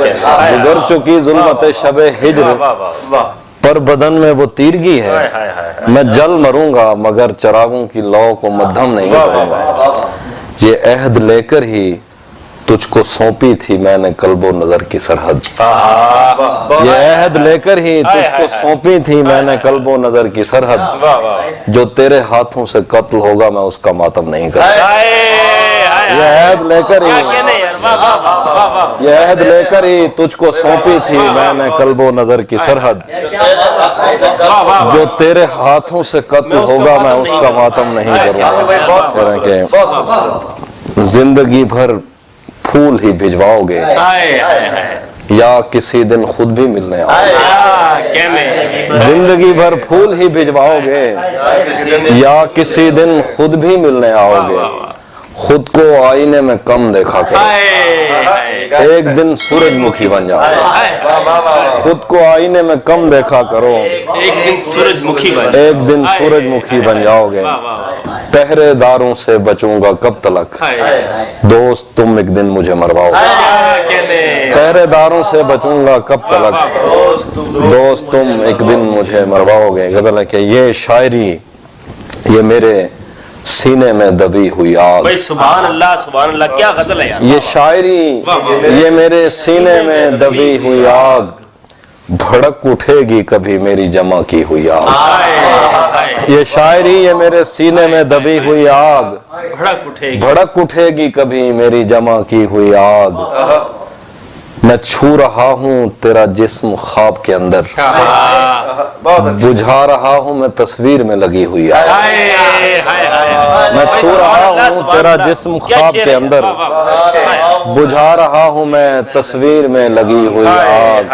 गुजर चुकी जुल्मत शब हिज्र, पर बदन में वो तीरगी है। मैं जल मरूंगा मगर चरागों की लौ को मध्यम नहीं करूंगा। ये अहद लेकर ही तुझको सौंपी थी मैंने कल्बो नजर की सरहद। ये अहद लेकर ही तुझको सौंपी थी मैंने कल्बो नजर की सरहद। जो तेरे हाथों से कत्ल होगा मैं उसका मातम नहीं करूंगा। ये अहद लेकर ही तुझको सौंपी थी मैंने कल्बो नजर की सरहद। जो तेरे हाथों से कत्ल होगा मैं उसका मातम नहीं करूंगा। जिंदगी भर फूल ही भिजवाओगे या किसी दिन खुद भी मिलने आओगे। जिंदगी भर फूल ही भिजवाओगे या किसी दिन खुद भी मिलने आओगे। खुद को आईने में कम देखा करो, एक दिन सूरजमुखी बन जाओगे। खुद को आईने में कम देखा करो, एक दिन सूरजमुखी बन जाओगे। पहरेदारों से बचूंगा कब तलक, दोस्त तुम एक दिन मुझे मरवाओगे। पहरेदारों से बचूंगा कब तलक, दोस्त तुम एक दिन मुझे मरवाओगे। गजल है कि ये शायरी ये मेरे सीने में दबी हुई आग। सुभान अल्लाह क्या गजल है यार। ये शायरी ये मेरे सीने में दबी हुई आग, भड़क उठेगी कभी मेरी जमा की हुई आग। ये शायरी ये मेरे सीने में दबी हुई आग, भड़क उठेगी कभी मेरी जमा की हुई आग। मैं छू रहा हूँ तेरा जिस्म ख्वाब के अंदर, बुझा रहा हूँ मैं तस्वीर में लगी हुई आग। मैं छू रहा हूँ तेरा जिस्म ख्वाब के अंदर, बुझा रहा हूँ मैं तस्वीर में लगी हुई आग।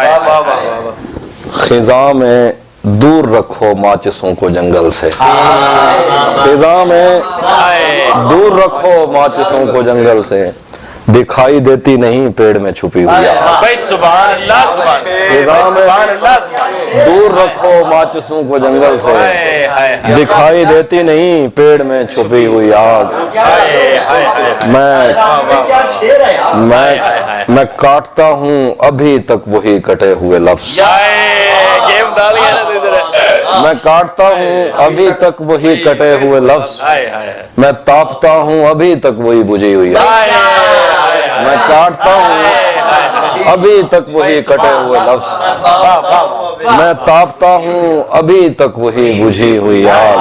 खिजा में दूर रखो माचिसों को जंगल से, खिजा में दूर रखो माचिसों को जंगल से। दिखाई देती नहीं पेड़ में छुपी हुई आग। खिजा में दूर रखो माचिसों को जंगल से, दिखाई देती नहीं पेड़ में छुपी हुई आग। मैं काटता हूँ अभी तक वही कटे हुए लफ्ज। मैं काटता हूँ अभी तक वही कटे हुए लफ्ज। मैं तापता हूँ अभी तक वही बुझी हुई आग। मैं काटता हूँ अभी तक वही कटे हुए लफ्ज। मैं तापता हूँ अभी तक वही बुझी हुई आग।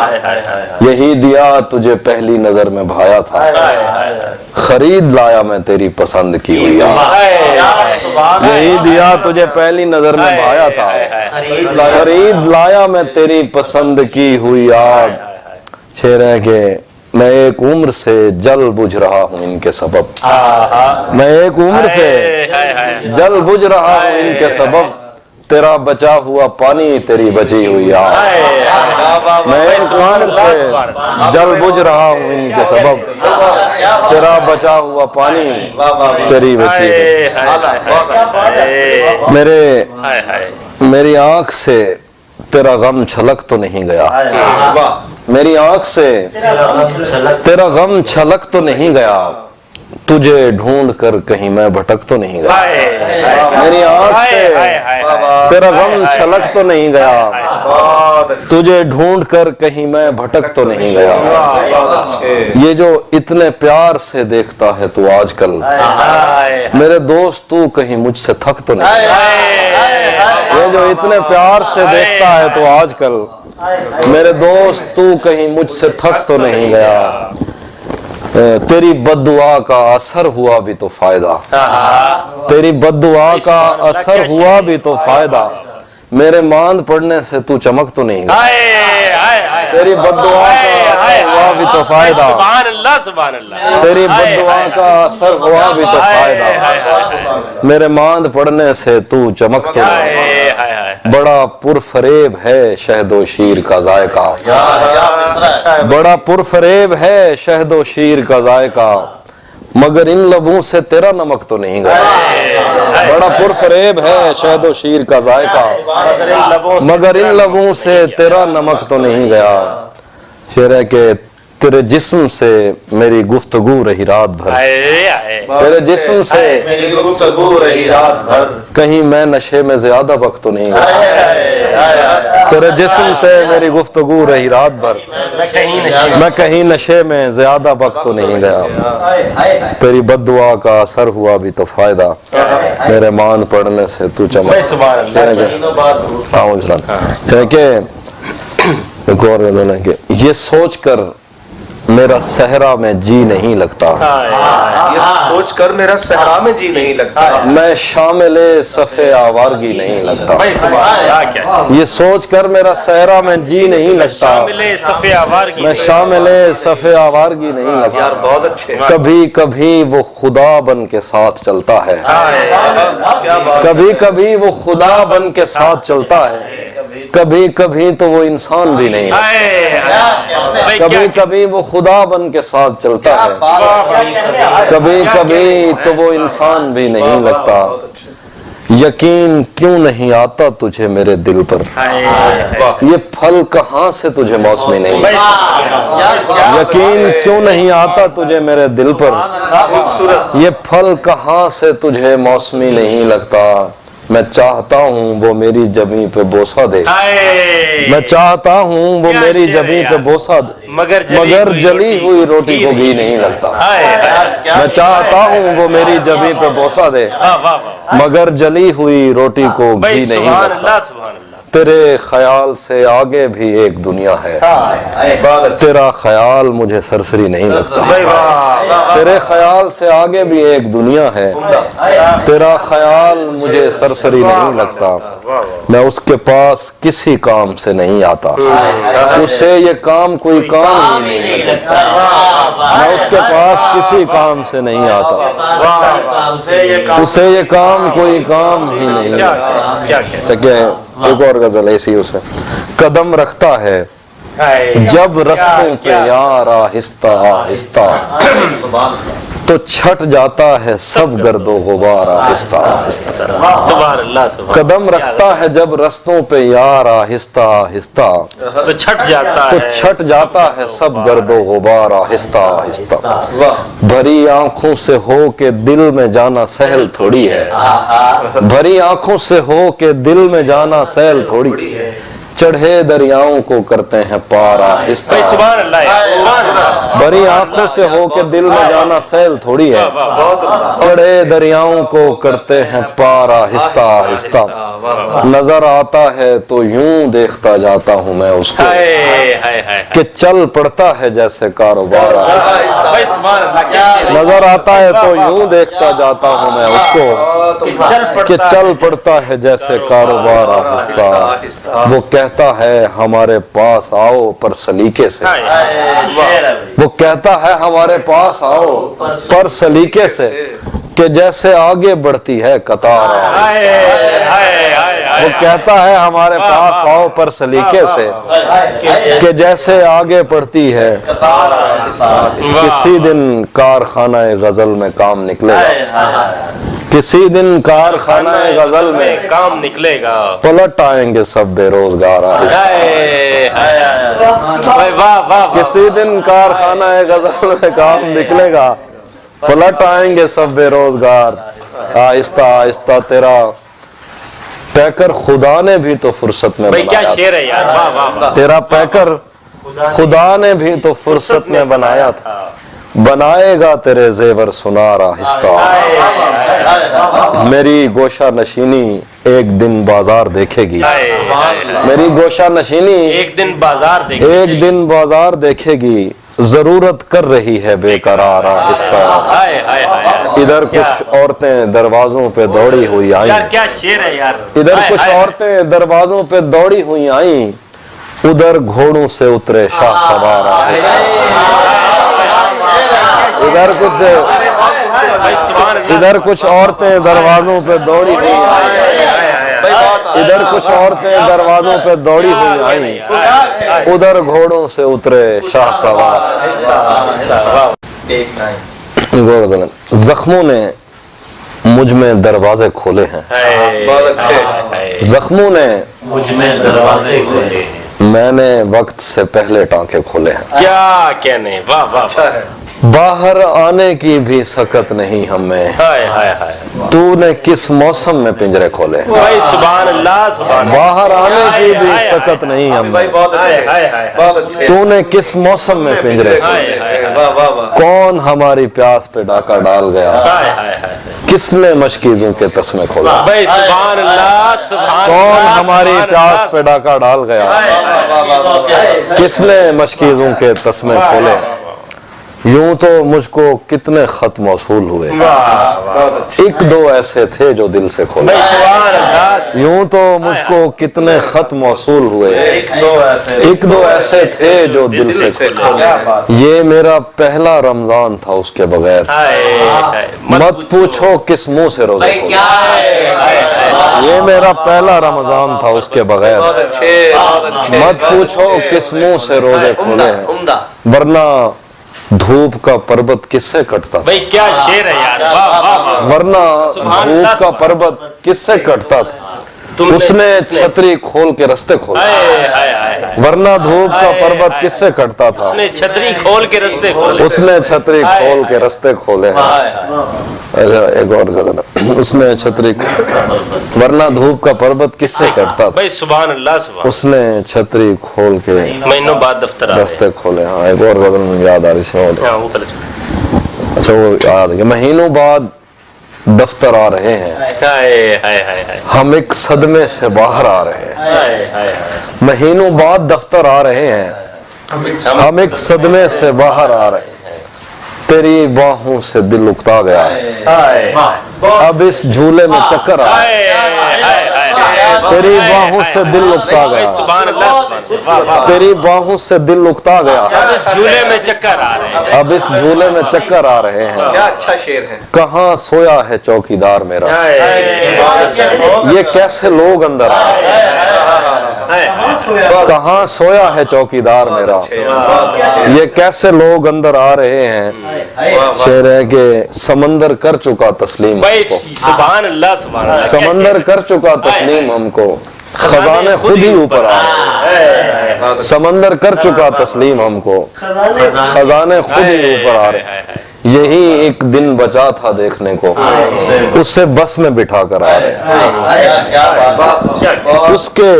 यही दिया तुझे पहली नजर में भाया था, खरीद लाया मैं तेरी पसंद की हुई आग। यही दिया तुझे पहली नजर में भाया था, खरीद लाया मैं तेरी पसंद की हुई आग। शेर है कि मैं एक उम्र से जल बुझ रहा हूँ इनके सबब। मैं एक उम्र से जल बुझ रहा हूँ इनके सबब, तेरा बचा हुआ पानी तेरी बची हुई आग। मैं एक उम्र से जल बुझ रहा हूँ इनके सबब, तेरा बचा हुआ पानी तेरी बची हुई। मेरी आंख से तेरा गम छलक तो नहीं गया, मेरी आंख से तेरा गम छलक तो नहीं गया, तुझे ढूंढ कर कहीं मैं भटक तो नहीं गया। मेरी आंख से तेरा गम छलक तो नहीं गया, तुझे ढूंढ कर कहीं मैं भटक तो नहीं गया। ये जो इतने प्यार से देखता है तू आजकल, मेरे दोस्त तू कहीं मुझसे थक तो नहीं। ये जो इतने प्यार से देखता है तू आजकल, मेरे दोस्त तू कहीं मुझसे थक तो नहीं गया। तेरी बद्दुआ का असर हुआ भी तो फायदा, तेरी बद्दुआ का असर हुआ भी तो फायदा, मेरे मांद पड़ने से तू चमक तो नहीं गया। तेरी बद्दुआ का असर हुआ भी तो फायदा, तेरी बद्दुआ का असर हुआ भी तो फायदा, मेरे मांद पड़ने से तू चमक तो नहीं। बड़ा पुरफरेब है शहदो शीर का जायका, बड़ा पुरफरेब है शहदो शीर का जायका, मगर इन लबों से तेरा नमक तो नहीं गया। बड़ा पुरफरेब है शहदो शीर का जायका, मगर इन लबों से तेरा नमक तो नहीं गया। शेर है कि तेरे जिस्म से मेरी गुफ्तगू रही रात भर, तेरे जिस्म से मेरी गुफ्तगू रही रात भर, कहीं मैं नशे में ज्यादा वक्त तो नहीं गया। तेरे जिस्म से मेरी गुफ्तगू रही रात भर, मैं कहीं नशे में ज्यादा वक्त तो नहीं गया। तेरी बद्दुआ का असर हुआ भी तो फायदा, मेरे मान पड़ने से तू चमक। ये सोच कर मेरा सहरा में जी नहीं लगता, ये सोच कर मेरा सहरा में जी नहीं लगता, मैं शामिले सफ़े आवारगी नहीं लगता। ये सोच कर मेरा सहरा में जी नहीं लगता, मैं शामिले सफ़े आवारगी नहीं लगता। यार बहुत अच्छे। कभी कभी वो खुदा बन के साथ चलता है, कभी कभी वो खुदा बन के साथ चलता है, कभी कभी तो वो इंसान भी नहीं, कभी कभी वो खुदा बन के साथ चलता है, कभी कभी तो वो इंसान भी नहीं लगता। यकीन क्यों नहीं आता तुझे मेरे दिल पर, ये फल कहाँ से तुझे मौसमी नहीं, यकीन क्यों नहीं आता तुझे मेरे दिल पर, ये फल कहाँ से तुझे मौसमी नहीं लगता। मैं चाहता हूँ वो मेरी जमी पे बोसा दे, मैं चाहता हूँ वो मेरी जमी पे बोसा दे, मगर जली हुई रोटी को घी नहीं लगता। मैं चाहता हूँ वो मेरी जमी पे बोसा दे, मगर जली हुई रोटी को घी नहीं लगता। तेरे ख्याल से आगे भी एक दुनिया है, तेरा ख्याल मुझे सरसरी नहीं लगता। तेरे ख्याल से आगे भी एक दुनिया है, तेरा ख्याल मुझे सरसरी नहीं लगता। मैं उसके पास किसी काम से नहीं आता, उसे ये काम कोई काम ही नहीं लगता। मैं उसके पास किसी काम से नहीं आता, उसे ये काम कोई काम ही नहीं लगता। एक और गजल ऐसी उसे, कदम रखता है जब रस्तों पे यार आहिस्ता आहिस्ता, तो छट जाता है सब गर्दो गुबार आहिस्ता आहिस्ता। कदम रखता है जब रस्तों पे यार आहिस्ता आहिस्ता, तो छट जाता है सब गर्दो गुबार आहिस्ता आहिस्ता। भरी आंखों से हो के दिल में जाना सहल थोड़ी है, भरी आंखों से हो के दिल में जाना सहल थोड़ी है। चढ़े दरियाओं को करते हैं पार आहिस्ता, भरी आंखों से हो के दिल में जाना सहल थोड़ी है। चढ़े दरियाओं को करते हैं पार आहिस्ता आहिस्ता। नजर आता है तो यूं देखता जाता हूँ मैं उसको, कि चल पड़ता है जैसे कारोबार। नजर आता है तो यूं देखता जाता हूँ मैं उसको, कि चल पड़ता है जैसे कारोबार आहिस्ता। वो कहता है हमारे पास आओ पर सलीके से, वो कहता है हमारे पास आओ पर सलीके से, कि जैसे आगे बढ़ती है कतार। वो कहता है हमारे पास आओ पर सलीके से, कि जैसे आगे बढ़ती है। किसी दिन कारखाना गजल में काम निकलेगा, किसी दिन कारखाना गजल में काम निकलेगा, पलट आएंगे सब बेरोजगार। किसी दिन कारखाना गजल में काम निकलेगा, पलट आएंगे सब बेरोजगार। आहिस्ता आहिस्ता तेरा पैकर खुदा ने भी तो फुर्सत में बनाया, क्या शेर है यार, वाह वाह वाह। तेरा पैकर खुदा ने भी तो फुर्सत में बनाया था, बनाएगा तेरे जेवर सुनार आहिस्ता। मेरी गोशा नशीनी एक दिन बाजार देखेगी, मेरी गोशा नशीनी एक दिन बाजार देखेगी, एक दिन बाजार देखेगी। जरूरत कर रही है बेकरार आहिस्ता। इधर कुछ औरतें दरवाजों पे दौड़ी हुई आई, क्या शेर है यार। इधर कुछ औरतें दरवाजों पे दौड़ी हुई आई, उधर घोड़ों से उतरे शाह सवार आहिस्ता। इधर कुछ औरतें दरवाजों पे दौड़ी हुई आई, इधर कुछ औरतें दरवाजों पे दौड़ी हुई आई, उधर घोड़ों से उतरे शाह सवार। जख्मों ने मुझ में दरवाजे खोले हैं, बहुत अच्छे। जख्मों ने मुझ में दरवाजे खोले हैं, میں نے وقت سے پہلے ٹانکے کھولے ہیں، کیا کہنے، واہ واہ اچھا ہے باہر آنے کی بھی سکت نہیں ہمیں، ہائے ہائے ہائے تو نے کس موسم میں پنجرے کھولے ہیں، بھائی سبحان اللہ سبحان اللہ، باہر آنے کی بھی سکت نہیں بھائی ہمیں، بہت ہائے اچھے ہائے ہائے، بہت اچھے تو نے کس موسم میں پنجرے کھولے، واہ واہ واہ کون ہماری پیاس پہ ڈاکہ ڈال گیا، ہائے ہائے ہائے، کس نے مشکیزوں کے تسمے کھولے، بھائی سبحان اللہ سبحان کون اللہ، ہماری سبحان پیاس اللہ، پہ ڈاکہ ڈال گیا، کس نے مشکیزوں کے تسمے کھولے، یوں تو مجھ کو کتنے خط موصول ہوئے، واہ، ایک دو ایسے تھے جو دل سے کھولے، بھائی سبحان اللہ، یوں تو مجھ کو کتنے خط موصول ہوئے، ایک دو ایسے ایک دو ایسے تھے جو دل سے کھولے، کیا بات یہ میرا پہلا رمضان تھا اس کے بغیر، ہائے ہائے، مت پوچھو کس منہ سے روزے کھولے، یہ میرا پہلا رمضان تھا اس کے بغیر، بہت اچھے بہت اچھے مت پوچھو کس منہ سے روزے کھولے ہیں، عمدہ ورنہ دھوپ کا پربت کس سے کٹتا تھا، بھئی کیا شعر ہے یار، واہ واہ واہ، ورنہ سبحان اللہ، دھوپ کا پربت کس سے کٹتا تھا، اس نے چھتری کھول کے رستے کھولے، ہائے ہائے ہائے، ورنہ دھوپ کا پربت کس سے کٹتا تھا، اس نے چھتری کھول کے رستے کھولے، اس نے چھتری کھول کے رستے کھولے ہیں، اچھا ایک اور غزل، اس نے چھتری ورنہ دھوپ کا پربت کس سے کٹتا تھا، بھئی سبحان اللہ سبحان اس نے چھتری کھول کے اللہ، مہینوں بعد دفتر آ رستے کھولے، ہاں ایک اور غزل میں یاد آ رہی ہے، اچھا وہ یاد ہے کہ مہینوں بعد دفتر آ رہے ہیں، ہائے ہائے ہائے ہائے، ہم ایک صدمے سے باہر آ رہے ہیں، ہائے ہائے، مہینوں بعد دفتر آ رہے ہیں، ہم ایک صدمے سے باہر آ رہے ہیں، تیری باہوں سے دل اکتا گیا ہے، ہائے اب اس جھولے میں چکر آ ہائے ہائے ہائے، تیری باہوں سے دل اکتا بھئی گیا، سبحان اللہ سبحان اللہ، واہ واہ، تیری باہوں سے دل اکتا گیا، اب اس جھولے میں چکر آ رہے ہیں، اب اس جھولے میں چکر آ رہے ہیں، کیا اچھا شعر ہے کہاں سویا ہے چوکیدار میرا، یہ کیسے لوگ اندر آئے، کہاں سویا ہے چوکیدار میرا، یہ کیسے لوگ اندر آ رہے ہیں، شعر ہے کہ سمندر کر چکا تسلیم بھئی ہم کو، سبحان اللہ سبحان اللہ، سمندر کر چکا تسلیم ہم کو، خزانے خود ہی اوپر آ رہے ہیں، سمندر کر چکا تسلیم ہم کو، خزانے خود ہی اوپر آ رہے ہیں، یہی ایک دن بچا تھا دیکھنے کو، اسے بس میں بٹھا کر آ رہے ہیں، اس کے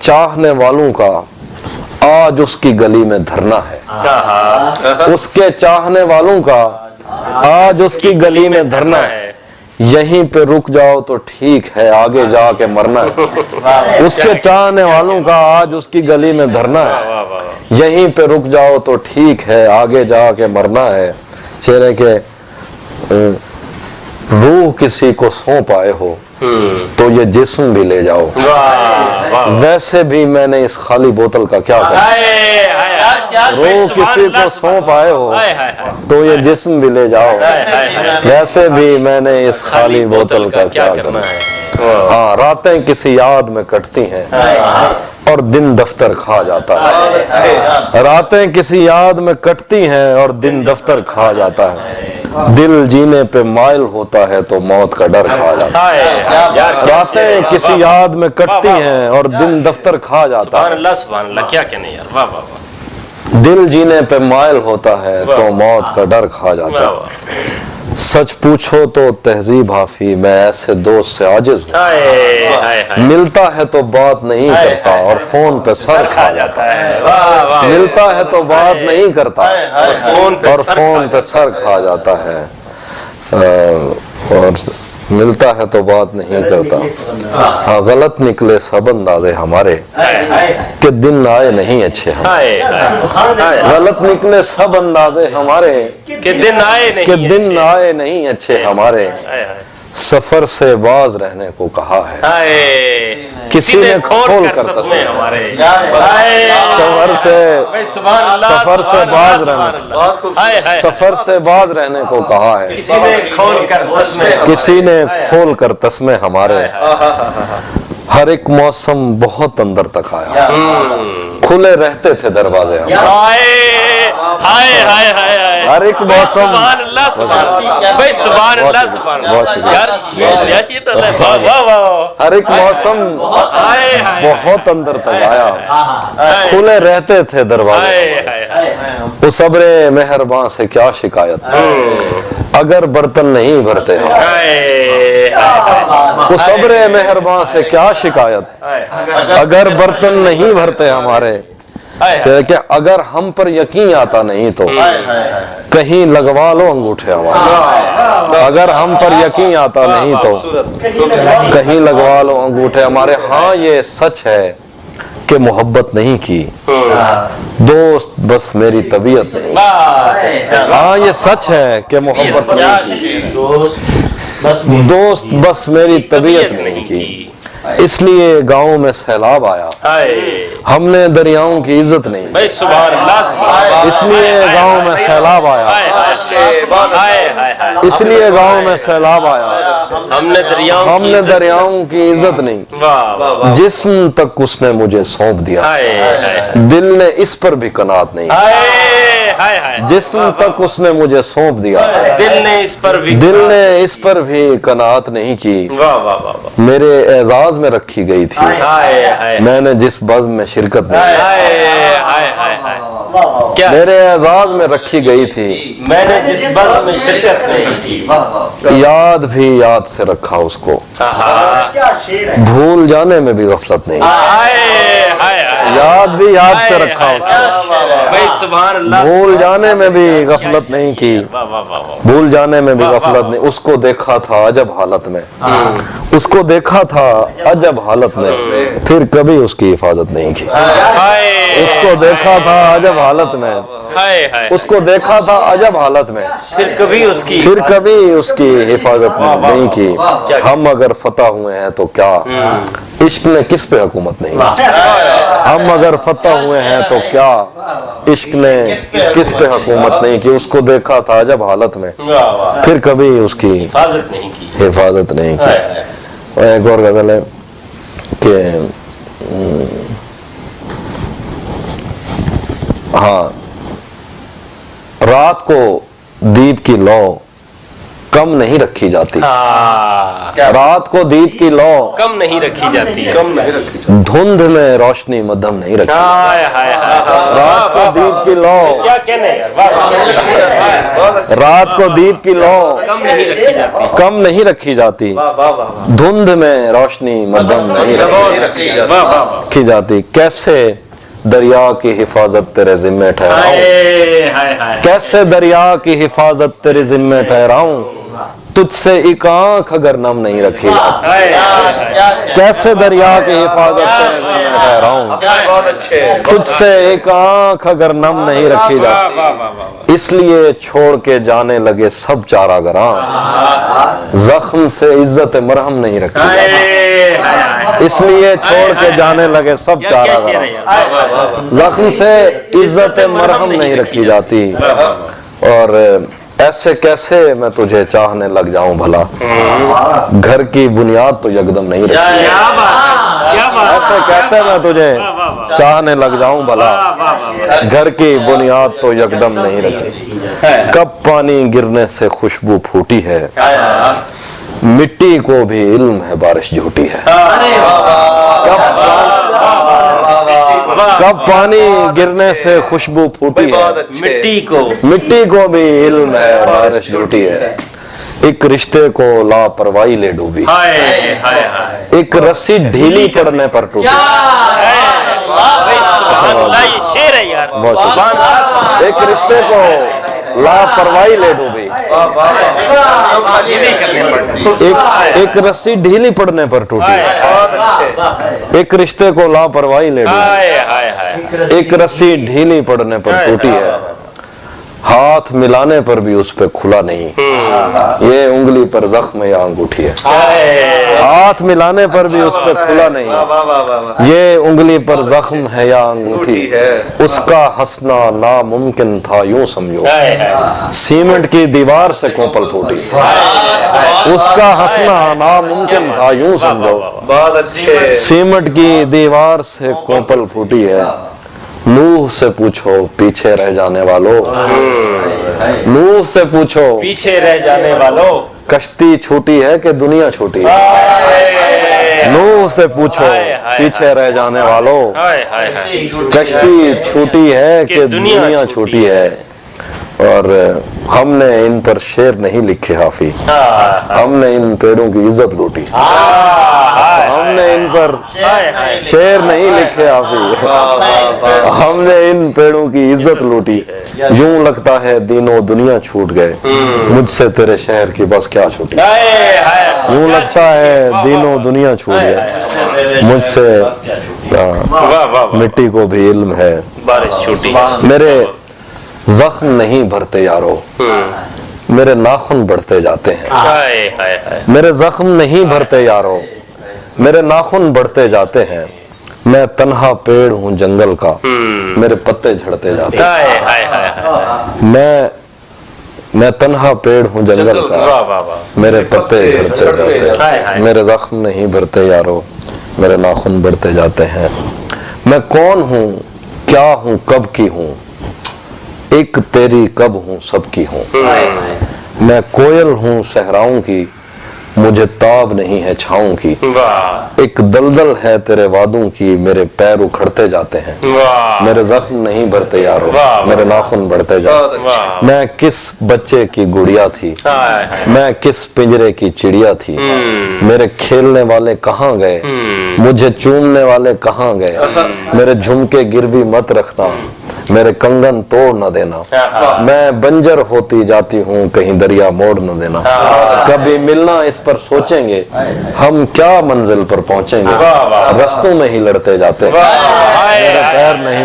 چاہنے والوں کا آج اس کی گلی میں دھرنا ہے، اس کے چاہنے والوں کا آج اس کی گلی میں دھرنا ہے، یہیں پہ رک جاؤ تو ٹھیک ہے آگے جا کے مرنا ہے، اس کے چاہنے والوں کا آج اس کی گلی میں دھرنا ہے، یہیں پہ رک جاؤ تو ٹھیک ہے آگے جا کے مرنا ہے، شعر ہے کہ روح کسی کو سونپ آئے ہو تو یہ جسم بھی لے جاؤ، ویسے بھی میں نے اس خالی بوتل کا کیا کرنا، روح کسی کو سونپ آئے ہو تو یہ جسم بھی لے جاؤ، ویسے بھی میں نے اس خالی بوتل کا کیا کرنا ہے، ہاں راتیں کسی یاد میں کٹتی ہیں اور دن دفتر کھا جاتا ہے، راتیں کسی یاد میں کٹتی ہیں اور دن دفتر کھا جاتا ہے، دل جینے پہ مائل ہوتا ہے تو موت کا ڈر کھا جاتا ہے، راتیں کسی یاد میں کٹتی ہیں اور دن دفتر کھا جاتا سبحان ہے، اللہ سبحان اللہ، کیا کہنے یار، واہ واہ واہ، دل جینے پہ مائل ہوتا ہے تو موت کا ڈر کھا جاتا ہے، سچ پوچھو تو تہذیب حافی میں ایسے دوست سے عاجز ہوں، ملتا ہے تو بات نہیں کرتا اور فون پہ سر کھا جاتا ہے، ملتا ہے تو بات نہیں کرتا اور فون پہ سر کھا جاتا ہے، اور ملتا ہے تو بات نہیں کرتا، ہاں غلط نکلے سب اندازے ہمارے کہ دن آئے نہیں اچھے ہمارے، غلط نکلے سب اندازے ہمارے کہ دن آئے نہیں اچھے ہمارے، سفر سے باز رہنے کو کہا ہے کسی نے کھول کر تسمے ہمارے، سفر سے باز رہنے کو کہا ہے کسی نے کھول کر تسمے ہمارے، ہر ایک موسم بہت اندر تک آیا، کھلے رہتے تھے دروازے ہمارے، ہائے ہائے ہائے ہائے ہر ایک موسم سبحان اللہ سبحان اللہ بھائی سبحان اللہ سبحان اللہ یار یہ تو ہے واہ واہ واہ ہر ایک موسم ہائے ہائے بہت اندر تک آیا کھلے رہتے تھے دروازے ہائے ہائے ہائے اس صبر مہرباں سے کیا شکایت اگر برتن نہیں بھرتے ہم ہائے ہائے اس صبر مہرباں سے کیا شکایت اگر برتن نہیں بھرتے ہمارے کہ اگر ہم پر یقین آتا نہیں تو کہیں لگوا لو انگوٹھے ہمارے اگر ہم پر یقین آتا نہیں تو کہیں لگوا لو انگوٹھے ہمارے ہاں یہ سچ ہے کہ محبت نہیں کی دوست بس میری طبیعت نہیں ہاں یہ سچ ہے کہ محبت نہیں کی دوست بس میری طبیعت نہیں کی اس لیے گاؤں میں سیلاب آیا ہم نے دریاؤں کی عزت نہیں بھائی سبحان اللہ سبحان اللہ اس لیے گاؤں میں سیلاب آیا اس لیے گاؤں میں سیلاب آیا ہم نے دریاؤں کی عزت نہیں جسم تک اس نے مجھے سونپ دیا دل نے اس پر بھی قناعت نہیں جسم تک اس نے مجھے سونپ دیا دل نے اس پر بھی قناعت نہیں کی میرے اعزاز میں رکھی گئی تھی میں نے جس بزم میں شرکت نہیں میرے اعزاز میں رکھی گئی تھی میں نے جس بزم میں شرکت نہیں کی یاد بھی یاد سے رکھا اس کو بھول جانے میں بھی غفلت نہیں یاد بھی یاد سے رکھا اس کو بھول جانے میں بھی غفلت نہیں کی بھول جانے میں بھی غفلت نہیں اس کو دیکھا تھا عجب حالت میں اس کو دیکھا تھا عجب حالت میں پھر کبھی اس کی حفاظت نہیں کی اس کو دیکھا تھا عجب حالت میں اس کو دیکھا تھا عجب حالت میں پھر کبھی اس کی حفاظت نہیں کی ہم اگر فتح ہوئے ہیں تو کیا عشق نے کس پہ حکومت نہیں ہم اگر فتح ہوئے ہیں تو کیا عشق نے کس پہ حکومت نہیں کی اس کو دیکھا تھا عجب حالت میں پھر کبھی اس کی حفاظت نہیں کی اور ایک اور غزل ہے کہ ہاں رات کو دیپ کی لو کم نہیں رکھی جاتی رات کو دیپ کی لو کم نہیں رکھی جاتی دھند میں روشنی مدھم نہیں رکھی رات کو دیپ کی لو رات کو دیپ کی لو کم نہیں رکھی جاتی دھند میں روشنی مدھم نہیں رکھی جاتی کیسے دریا کی حفاظت تیرے ذمے ٹھہراؤں کیسے دریا کی حفاظت تیرے ذمے ٹھہراؤں تجھ سے ایک آنکھ اگر نم نہیں رکھی جاتی کیسے دریا کی حفاظت تیرے ذمے ٹھہراؤں تجھ سے ایک آنکھ اگر نم نہیں رکھی جاتی اس لیے چھوڑ کے جانے لگے سب چارہ گراں زخم سے عزت مرہم نہیں رکھی جاتی اس لیے چھوڑ کے جانے لگے سب چارہ گراں زخم سے عزت مرہم نہیں رکھی جاتی اور ایسے کیسے میں تجھے چاہنے لگ جاؤں بھلا گھر کی بنیاد تو یکدم نہیں رکھی ایسے کیسے میں تجھے چاہنے لگ جاؤں بھلا گھر کی بنیاد تو یکدم نہیں رکھی کب پانی گرنے سے خوشبو پھوٹی ہے مٹی کو بھی علم ہے بارش جھوٹی ہے کب پانی گرنے سے خوشبو پھوٹی ہے مٹی کو بھی علم ہے بارش جھوٹی ہے ایک رشتے کو لاپرواہی لے ڈوبی ایک رسی ڈھیلی پڑنے پر ٹوٹی ایک رشتے کو لاپرواہی لے ڈوبی ایک رسی ڈھیلی پڑنے پر ٹوٹی ایک رشتے کو لاپرواہی لے ڈوبی ایک رسی ڈھیلی پڑنے پر ٹوٹی ہے ہاتھ ملانے پر بھی اس پہ کھلا نہیں یہ انگلی پر زخم یا انگوٹھی ہے ہاتھ ملانے پر بھی اس پہ کھلا نہیں یہ انگلی پر زخم ہے یا انگوٹھی اس کا ہنسنا ناممکن تھا یوں سمجھو سیمنٹ کی دیوار سے کوپل پھوٹی اس کا ہنسنا ناممکن تھا یوں سمجھو سیمنٹ کی دیوار سے کوپل پھوٹی ہے नूह से पूछो पीछे रह जाने वालों, नूह से पूछो पीछे रह जाने वालों, कश्ती छोटी है कि दुनिया छोटी है। नूह से पूछो पीछे रह जाने वालों, कश्ती छोटी है कि दुनिया छोटी है। और हमने इन पर शेर नहीं लिखे हाफी, हमने इन पेड़ों की इज्जत लूटी, हमने इन पर शेर नहीं लिखे हाफी, हमने इन पेड़ों की इज्जत लूटी। यूं लगता है दीनों दुनिया छूट गए, मुझसे तेरे शहर की बस क्या छूटी। यूं लगता है दीनों दुनिया छूट गए, मुझसे मिट्टी को भी इल्म है। बारिश छूटी, मेरे जख्म नहीं भरते यारो, मेरे नाखून बढ़ते जाते हैं। मेरे जख्म नहीं भरते यारो, मेरे नाखून बढ़ते जाते हैं। मैं तन्हा पेड़ हूँ जंगल का, मेरे पत्ते झड़ते जाते हैं। मैं तन्हा पेड़ हूँ जंगल का, मेरे पत्ते झड़ते जाते हैं। मेरे जख्म नहीं भरते यारो, मेरे नाखून बढ़ते जाते हैं। मैं कौन हूँ, क्या हूँ, कब की हूँ, एक तेरी कब हूँ सबकी हूँ। मैं कोयल हूँ सहराओं की, मुझे ताब नहीं है छाओं की। एक दलदल है तेरे वादों की, मेरे पैर उखड़ते जाते हैं। मेरे जख्म नहीं भरते यारो, मेरे नाखून बढ़ते जाते। मैं किस बच्चे की गुड़िया थी, मैं किस पिंजरे की चिड़िया थी। मेरे खेलने वाले कहाँ गए, मुझे चूमने वाले कहाँ गए। मेरे झुमके गिरवी मत रखना, मेरे कंगन तोड़ न देना। मैं बंजर होती जाती हूँ, कहीं दरिया मोड़ न देना। कभी मिलना इस पर सोचेंगे, हम क्या मंजिल पर पहुँचेंगे, रस्तों में ही लड़ते जाते। मेरे पैर नहीं,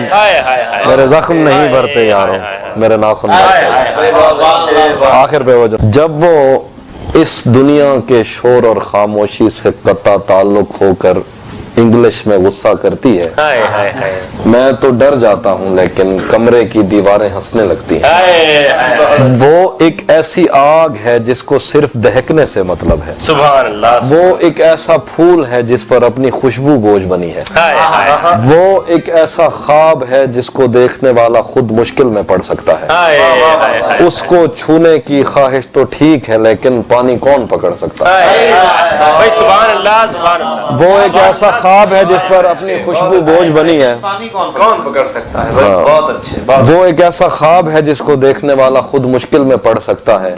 मेरे जख्म नहीं भरते यारों, मेरे नाखून भरते। आखिर पे वो जब वो इस दुनिया के शोर और खामोशी से कता ताल्लुक होकर इंग्लिश में गुस्सा करती है, मैं तो डर जाता हूँ, लेकिन कमरे की दीवारें हंसने लगती हैं। वो एक ऐसी आग है जिसको सिर्फ दहकने से मतलब है। सुभान अल्लाह। वो एक ऐसा फूल है जिस पर अपनी खुशबू बोझ बनी है। वो एक ऐसा ख्वाब है जिसको देखने वाला खुद मुश्किल में पड़ सकता है। उसको छूने की ख्वाहिश तो ठीक है, लेकिन पानी कौन पकड़ सकता है। सुभान अल्लाह, सुभान अल्लाह। वो एक ऐसा ख्वाब है जिस पर अपनी खुशबू बोझ बनी है, कौन पकड़ सकता है। बहुत अच्छे। वो एक ऐसा ख्वाब है जिसको देखने वाला खुद मुश्किल में पड़ सकता है।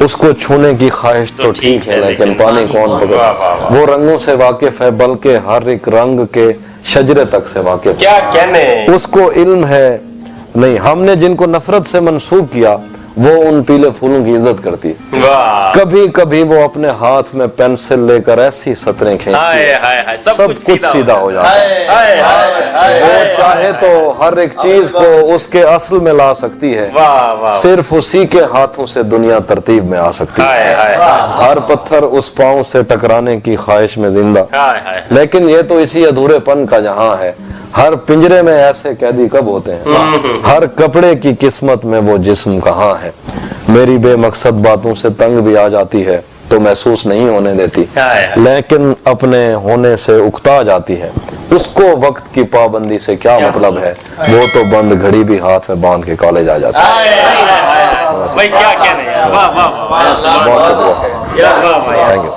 उसको छूने की ख्वाहिश तो ठीक है, लेकिन पानी कौन पकड़। वो रंगों से वाकिफ है, बल्कि हर एक रंग के शजरे तक से वाकिफ। क्या कहने। उसको इल्म है नहीं, हमने जिनको नफरत से मंसूब किया वो उन पीले फूलों की इज्जत करती है। कभी कभी वो अपने हाथ में पेंसिल लेकर ऐसी सतरें खींचती है, सब कुछ सीधा हो जाता है। वो चाहे तो हर एक चीज को उसके असल में ला सकती है, सिर्फ उसी के हाथों से दुनिया तरतीब में आ सकती है। हर पत्थर उस पांव से टकराने की ख्वाहिश में जिंदा, लेकिन ये तो इसी अधूरेपन का जहां है। हर पिंजरे में ऐसे कैदी कब होते हैं, हर कपड़े की किस्मत में वो जिस्म कहाँ है। मेरी बेमकसद बातों से तंग भी आ जाती है तो महसूस नहीं होने देती, लेकिन अपने होने से उकता जाती है। उसको वक्त की पाबंदी से क्या मतलब है, वो तो बंद घड़ी भी हाथ में बांध के कॉलेज आ जाती है। भाई क्या कहने हैं। वाह वाह वाह, बहुत शुक्रिया, थैंक यू।